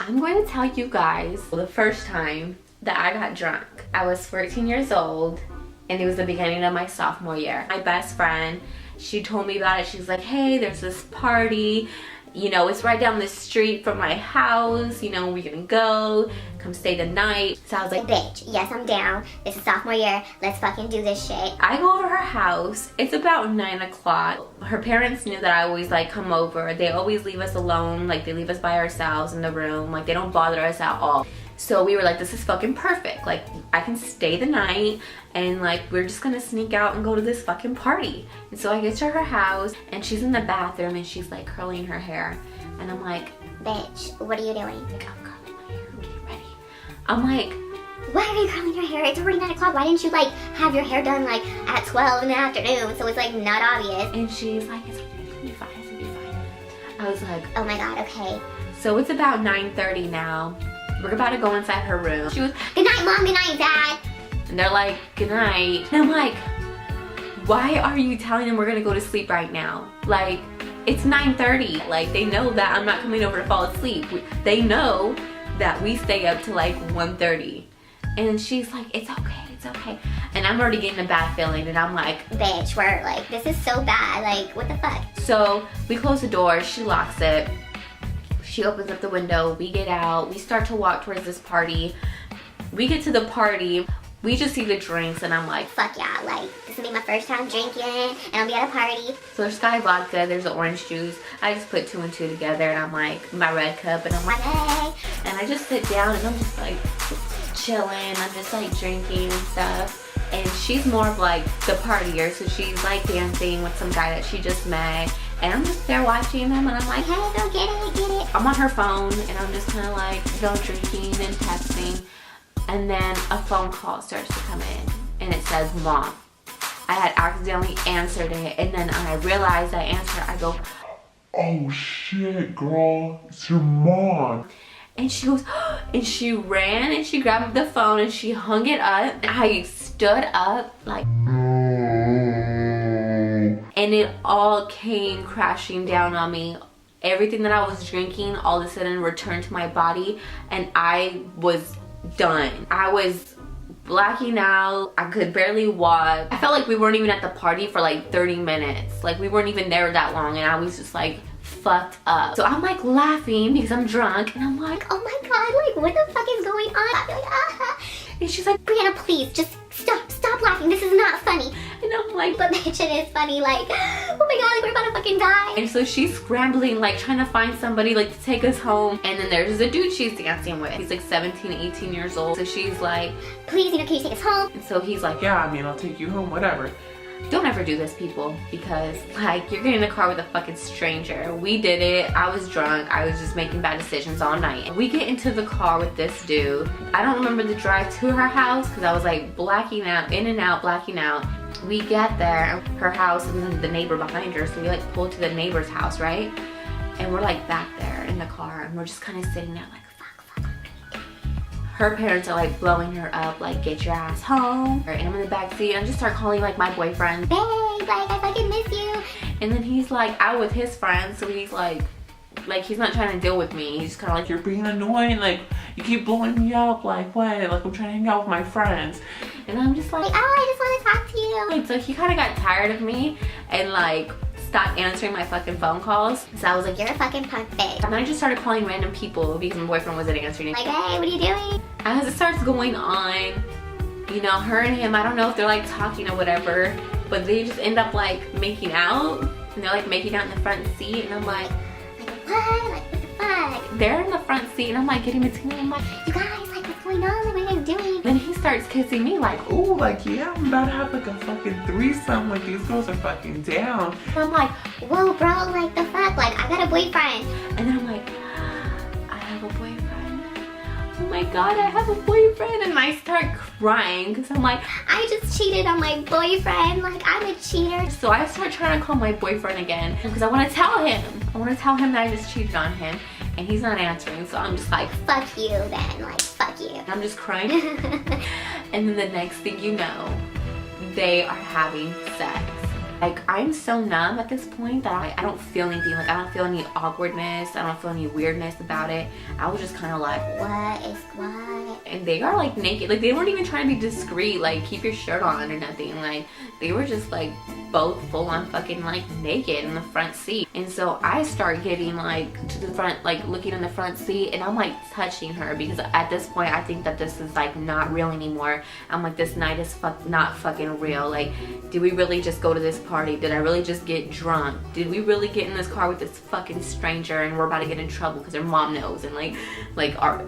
I'm going to tell you guys the first time that I got drunk. I was 14 years old and it was the beginning of my sophomore year. My best friend, she told me about it. She's like, hey, there's this party. You know, it's right down the street from my house. You know, we can go. Come stay the night. So I was like, bitch, yes, I'm down. This is sophomore year. Let's fucking do this shit. I go over her house. It's about 9 o'clock. Her parents knew that I always like come over. They always leave us alone. Like they leave us by ourselves in the room. Like they don't bother us at all. So we were like, this is fucking perfect. Like I can stay the night and like we're just gonna sneak out and go to this fucking party. And so I get to her house and she's in the bathroom and she's like curling her hair. And I'm like, bitch, what are you doing? like, I'm curling my hair, I'm getting ready. I'm like, why are you curling your hair? It's already 9 o'clock. Why didn't you like have your hair done like at 12 in the afternoon so it's like not obvious? and she's like, it's gonna be fine, it's gonna be fine. I was like, Oh my god, okay. so it's about 9:30 now. We're about to go inside her room. She was, Good night, Mom. Good night, Dad. and they're like, good night. And I'm like, why are you telling them we're gonna go to sleep right now? Like, it's 9:30. Like, they know that I'm not coming over to fall asleep. They know that we stay up to like 1:30. And she's like, it's okay, it's okay. And I'm already getting a bad feeling and I'm like, Bitch, we're like, this is so bad. Like, what the fuck? so we close the door, she locks it. She opens up the window, we get out, we start to walk towards this party. We get to the party, we just see the drinks and I'm like, Fuck yeah, like, this will be my first time drinking and I'll be at a party. so there's Sky vodka, there's the orange juice. I just put 2 and 2 together and I'm like, my red cup and I'm like, Hey. and I just sit down and I'm just like chilling, I'm just like drinking and stuff. And she's more of like the partier, so she's like dancing with some guy that she just met. And I'm just there watching them and I'm like, Hey, go get it, get it. I'm on her phone and I'm just kind of like, drinking and texting. And then a phone call starts to come in and it says Mom. I had accidentally answered it and then I realized I answered, I go, oh shit, girl, it's your mom. and she goes, and she ran and she grabbed the phone and she hung it up. And I stood up like, and it all came crashing down on me. Everything that I was drinking all of a sudden returned to my body and I was done. I was blacking out. I could barely walk. I felt like we weren't even at the party for like 30 minutes. Like we weren't even there that long and I was just like fucked up. So I'm like laughing because I'm drunk and I'm like, Oh my god, like, what the fuck is going on? I'm like, ah. and she's like, Brianna, please, just stop laughing. This is not funny. and I'm like, But bitch, it is funny. Like, oh my god, like, we're about to fucking die. and so she's scrambling, like trying to find somebody like to take us home. And then there's a dude she's dancing with. He's like 17, 18 years old. So she's like, Please, can you take us home? and so he's like, Yeah, I mean, I'll take you home, whatever. don't ever do this, people, because like you're getting in the car with a fucking stranger. We did it. I was drunk. I was just making bad decisions all night. We get into the car with this dude. I don't remember the drive to her house because I was like blacking out, in and out, blacking out. We get there, her house and then the neighbor behind her. So we like pull to the neighbor's house, right? And we're like back there in the car and we're just kind of sitting there like, her parents are like blowing her up, like, get your ass home. And I'm in the back seat and I just start calling like my boyfriend. Babe, like, I fucking miss you. And then he's like out with his friends, so he's like he's not trying to deal with me. He's kind of like, You're being annoying, like, you keep blowing me up, like, what? Like, I'm trying to hang out with my friends. and I'm just like, Like, oh, I just want to talk to you. and so he kind of got tired of me and like stopped answering my fucking phone calls. So I was like, You're a fucking punk bitch. and then I just started calling random people because my boyfriend wasn't answering. Like, hey, what are you doing? As it starts going on, you know, her and him, I don't know if they're like talking or whatever, but they just end up like making out. And they're like making out in the front seat and I'm like, What? Like, what the fuck? they're in the front seat and I'm like getting between them. I'm like, You guys, like, what's going on? Like, what are you guys doing? then he starts kissing me like, Ooh, like, yeah, I'm about to have like a fucking threesome. Like, these girls are fucking down. and I'm like, Whoa, bro, like, the fuck? Like, I got a boyfriend. and then I'm like, I have a boyfriend. Oh my god, I have a boyfriend. And I start crying because I'm like, I just cheated on my boyfriend. Like, I'm a cheater. so I start trying to call my boyfriend again because I want to tell him. I want to tell him that I just cheated on him and he's not answering. So I'm just like, Fuck you, then. Like, fuck you. I'm just crying. And then the next thing you know, they are having sex. Like, I'm so numb at this point that I don't feel anything. Like, I don't feel any awkwardness. I don't feel any weirdness about it. I was just kind of like, what? And they are like naked. Like, they weren't even trying to be discreet, like keep your shirt on or nothing. Like, they were just like both full on fucking like naked in the front seat. And so I start getting like to the front, like looking in the front seat, and I'm like touching her, because at this point I think that this is like not real anymore. I'm like, this night is not fucking real. Like, did we really just go to this party? Did I really just get drunk? Did we really get in this car with this fucking stranger and we're about to get in trouble because her mom knows? And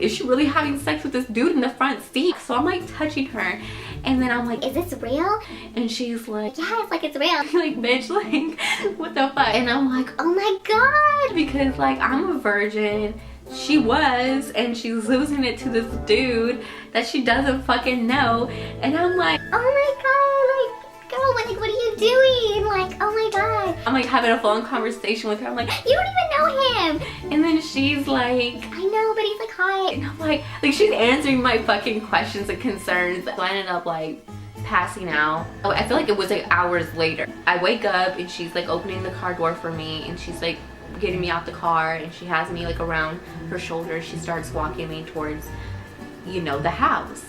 is she really having sex with this dude in the front seat? So I'm like touching her, and then I'm like, is this real? And she's like, yeah, it's like it's real. like, bitch, like, what the fuck? And I'm like, oh my god, because like, I'm a virgin, she was, and she's losing it to this dude that she doesn't fucking know. And I'm like, oh my god, like, girl, what are you doing? Like, oh my god. I'm like having a phone conversation with her. I'm like, you don't even know him. And then she's like, I know, but he's like hot. and I'm like she's answering my fucking questions and concerns. So I ended up like passing out. Oh, I feel like it was like hours later. I wake up and she's like opening the car door for me, and she's like getting me out the car, and she has me like around her shoulder. She starts walking me towards, you know, the house.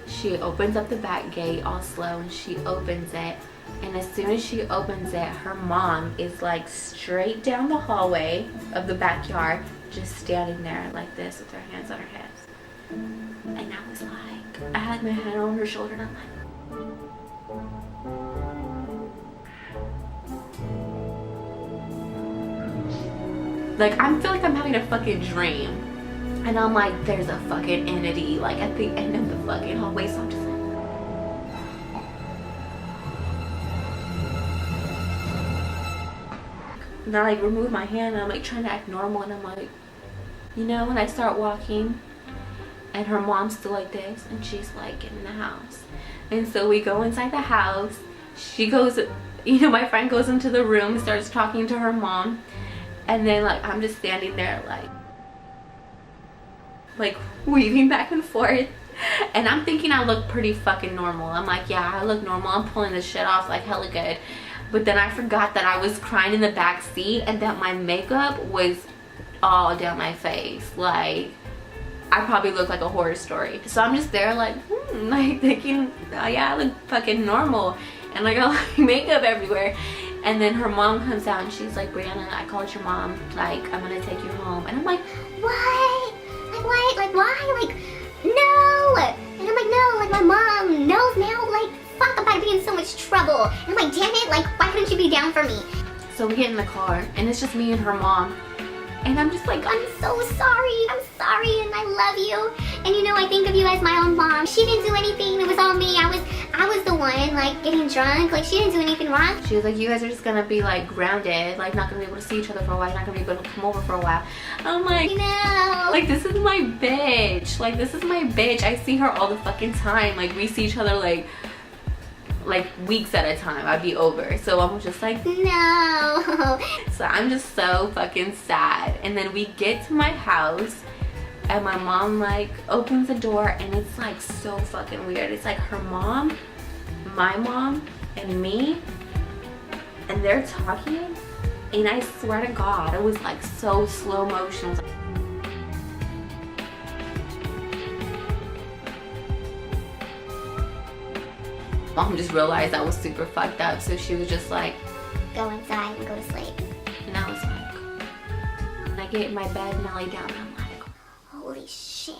She opens up the back gate all slow, and she opens it, and as soon as she opens it, her mom is like straight down the hallway of the backyard, just standing there like this with her hands on her hips. And I was like, I had my hand on her shoulder, and I'm like, I feel like I'm having a fucking dream. And I'm like, there's a fucking entity like at the end of the fucking hallway. So I'm just like, and I like remove my hand, and I'm like trying to act normal, and I'm like, you know, and I start walking, and her mom's still like this, and she's like in the house. And so we go inside the house. She goes, you know, my friend goes into the room, starts talking to her mom, and then like I'm just standing there like weaving back and forth, and I'm thinking I look pretty fucking normal. I'm like, yeah, I look normal. I'm pulling this shit off like hella good. But then I forgot that I was crying in the back seat, and that my makeup was all down my face. Like, I probably look like a horror story. So I'm just there like, like thinking, oh yeah, I look fucking normal, and like all makeup everywhere. And then her mom comes out, and she's like, Brianna, I called your mom, like, I'm gonna take you home. And I'm like, What? Like what? Like why? Like, no! And I'm like, no, like my mom knows now, like, fuck, I'm about to be in so much trouble. And I'm like, damn it, like, why couldn't you be down for me? so we get in the car, and it's just me and her mom. And I'm just like, I'm so sorry. I'm sorry, and I love you. And you know, I think of you as my own mom. She didn't do anything. It was all me. I was the one, like, getting drunk. Like, she didn't do anything wrong. she was like, you guys are just gonna be like grounded, like not gonna be able to see each other for a while, you're not gonna be able to come over for a while. I'm like, No. like, this is my bitch. Like, this is my bitch. I see her all the fucking time. Like, we see each other like weeks at a time. I'd be over. So I'm just like, no. so I'm just so fucking sad. And then we get to my house, and my mom like opens the door, and it's like so fucking weird. It's like her mom, my mom, and me, and they're talking, and I swear to God, it was like so slow motion. It was like, Mom just realized I was super fucked up, so she was just like, Go inside and go to sleep. and I was like, and I get in my bed and I lay down, and I'm like, Holy shit.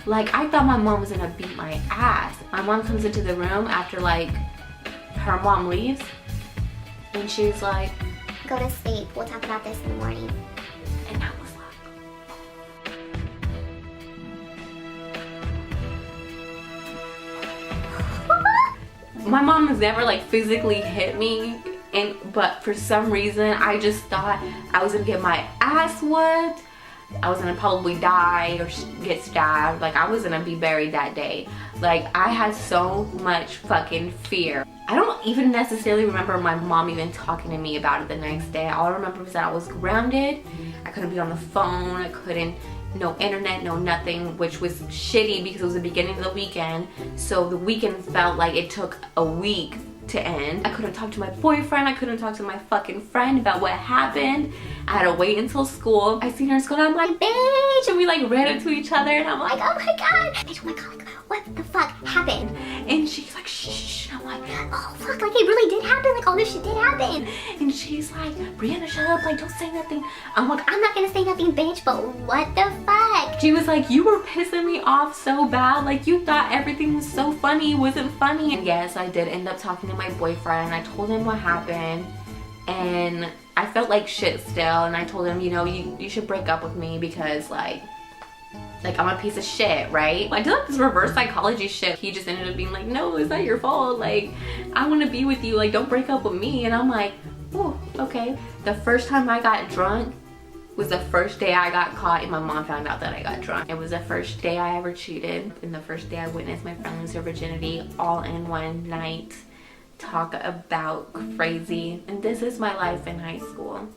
like, I thought my mom was gonna beat my ass. My mom comes into the room after like her mom leaves, and she's like, Go to sleep. We'll talk about this in the morning. and I was like, my mom has never like physically hit me, but for some reason I just thought I was gonna get my ass whooped. I was gonna probably die or get stabbed. Like, I was gonna be buried that day. Like, I had so much fucking fear. I don't even necessarily remember my mom even talking to me about it the next day. All I remember was that I was grounded. I couldn't be on the phone. I couldn't, no internet, no nothing, which was shitty because it was the beginning of the weekend. So the weekend felt like it took a week to end. I couldn't talk to my boyfriend. I couldn't talk to my fucking friend about what happened. I had to wait until school. I seen her in school and I'm like, bitch, and we like ran into each other and I'm like, oh my god, bitch, oh my god, like, what the fuck happened? and she's like, shh, and I'm like, Oh fuck, like it really did happen, like all this shit did happen. and she's like, Brianna, shut up, like don't say nothing. I'm like, I'm not gonna say nothing, bitch, but what the fuck? she was like, you were pissing me off so bad, like you thought everything was so funny, it wasn't funny. And yes, I did end up talking to my boyfriend and I told him what happened, and I felt like shit still, and I told him, you know, you should break up with me because like I'm a piece of shit, right? I did like this reverse psychology shit. He just ended up being like, no, it's not your fault, like I want to be with you, like don't break up with me. And I'm like, oh, okay. The first time I got drunk was the first day I got caught and my mom found out that I got drunk. It was the first day I ever cheated and the first day I witnessed my friend lose her virginity all in one night. Talk about crazy. And this is my life in high school.